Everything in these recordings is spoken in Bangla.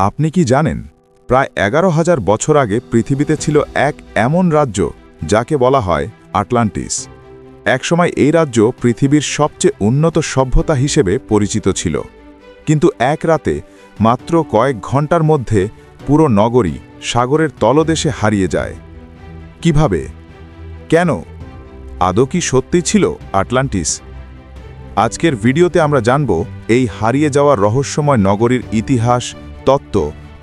আপনি কি জানেন প্রায় 11,000 বছর আগে পৃথিবীতে ছিল এক এমন রাজ্য যাকে বলা হয় আটলান্টিস। একসময় এই রাজ্য পৃথিবীর সবচেয়ে উন্নত সভ্যতা হিসেবে পরিচিত ছিল, কিন্তু এক রাতে মাত্র কয়েক ঘন্টার মধ্যে পুরো নগরী সাগরের তলদেশে হারিয়ে যায়। কিভাবে? কেন? আদৌ কি সত্যি ছিল আটলান্টিস? আজকের ভিডিওতে আমরা জানব এই হারিয়ে যাওয়া রহস্যময় নগরীর ইতিহাস, তত্ত্ব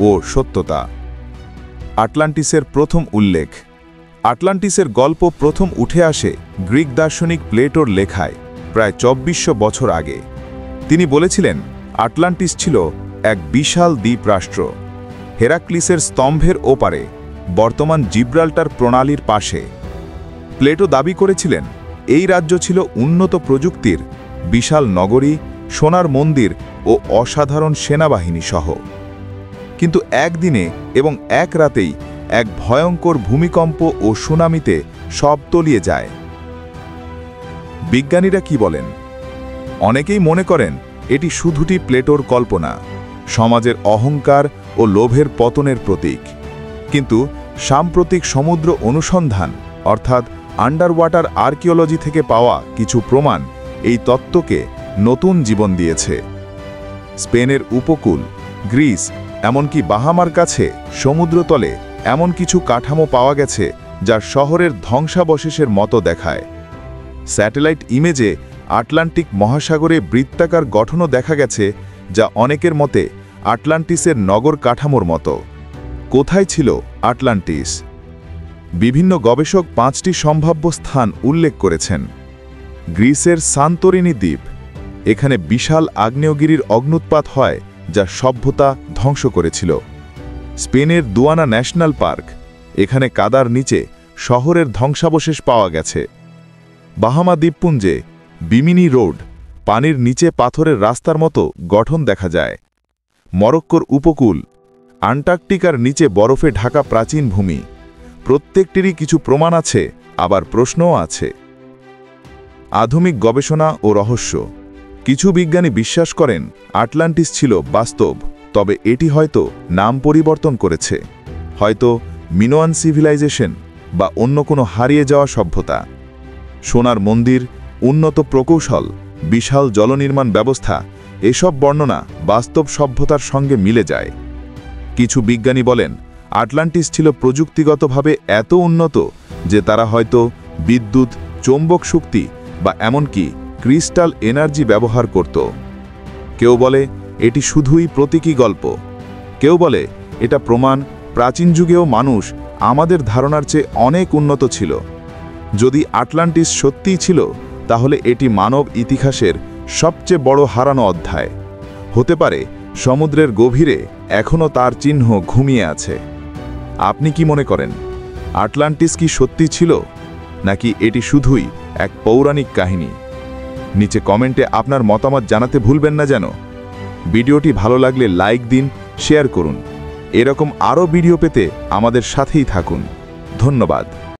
ও সত্যতা। আটলান্টিসের প্রথম উল্লেখ। আটলান্টিসের গল্প প্রথম উঠে আসে গ্রিক দার্শনিক প্লেটোর লেখায় প্রায় 2400 বছর আগে। তিনি বলেছিলেন আটলান্টিস ছিল এক বিশাল দ্বীপরাষ্ট্র, হেরাক্লিসের স্তম্ভের ওপারে, বর্তমান জিব্রাল্টার প্রণালীর পাশে। প্লেটো দাবি করেছিলেন এই রাজ্য ছিল উন্নত প্রযুক্তির বিশাল নগরী, সোনার মন্দির ও অসাধারণ সেনাবাহিনী সহ। কিন্তু একদিনে এবং এক রাতেই এক ভয়ঙ্কর ভূমিকম্প ও সুনামিতে সব তলিয়ে যায়। বিজ্ঞানীরা কি বলেন? অনেকেই মনে করেন এটি শুধুটি প্লেটোর কল্পনা, সমাজের অহংকার ও লোভের পতনের প্রতীক। কিন্তু সাম্প্রতিক সমুদ্র অনুসন্ধান অর্থাৎ আন্ডারওয়াটার আর্কিওলজি থেকে পাওয়া কিছু প্রমাণ এই তত্ত্বকে নতুন জীবন দিয়েছে। স্পেনের উপকূল, গ্রিস, এমনকি বাহামার কাছে সমুদ্রতলে এমন কিছু কাঠামো পাওয়া গেছে যা শহরের ধ্বংসাবশেষের মতো দেখায়। স্যাটেলাইট ইমেজে আটলান্টিক মহাসাগরে বৃত্তাকার গঠনও দেখা গেছে, যা অনেকের মতে আটলান্টিসের নগর কাঠামোর মতো। কোথায় ছিল আটলান্টিস? বিভিন্ন গবেষক 5টি সম্ভাব্য স্থান উল্লেখ করেছেন। গ্রিসের সান্তোরিনি দ্বীপ, এখানে বিশাল আগ্নেয়গিরির অগ্ন্যুৎপাত হয় যা সভ্যতা ধ্বংস করেছিল। স্পেনের দুয়ানা ন্যাশনাল পার্ক, এখানে কাদার নিচে শহরের ধ্বংসাবশেষ পাওয়া গেছে। বাহামা দ্বীপপুঞ্জে বিমিনি রোড, পানির নিচে পাথরের রাস্তার মতো গঠন দেখা যায়। মরক্কোর উপকূল, আন্টার্কটিকার নিচে বরফে ঢাকা প্রাচীন ভূমি। প্রত্যেকটিরই কিছু প্রমাণ আছে, আবার প্রশ্নও আছে। আধুনিক গবেষণা ও রহস্য। কিছু বিজ্ঞানী বিশ্বাস করেন আটলান্টিস ছিল বাস্তব, তবে এটি হয়তো নাম পরিবর্তন করেছে, হয়তো মিনোয়ান সিভিলাইজেশন বা অন্য কোনো হারিয়ে যাওয়া সভ্যতা। সোনার মন্দির, উন্নত প্রকৌশল, বিশাল জলনির্মাণ ব্যবস্থা, এসব বর্ণনা বাস্তব সভ্যতার সঙ্গে মিলে যায়। কিছু বিজ্ঞানী বলেন আটলান্টিস ছিল প্রযুক্তিগতভাবে এত উন্নত যে তারা হয়তো বিদ্যুৎ, চৌম্বক শক্তি বা এমনকি ক্রিস্টাল এনার্জি ব্যবহার করত। কেউ বলে এটি শুধুই প্রতীকী গল্প, কেউ বলে এটা প্রমাণ প্রাচীন যুগেও মানুষ আমাদের ধারণার চেয়ে অনেক উন্নত ছিল। যদি আটলান্টিস সত্যিই ছিল, তাহলে এটি মানব ইতিহাসের সবচেয়ে বড় হারানো অধ্যায় হতে পারে। সমুদ্রের গভীরে এখনও তার চিহ্ন ঘুমিয়ে আছে। আপনি কি মনে করেন আটলান্টিস কি সত্যি ছিল, নাকি এটি শুধুই এক পৌরাণিক কাহিনী? নিচে কমেন্টে আপনার মতামত জানাতে ভুলবেন না যেন। ভিডিওটি ভালো লাগলে লাইক দিন, শেয়ার করুন। এরকম আরও ভিডিও পেতে আমাদের সাথেই থাকুন। ধন্যবাদ।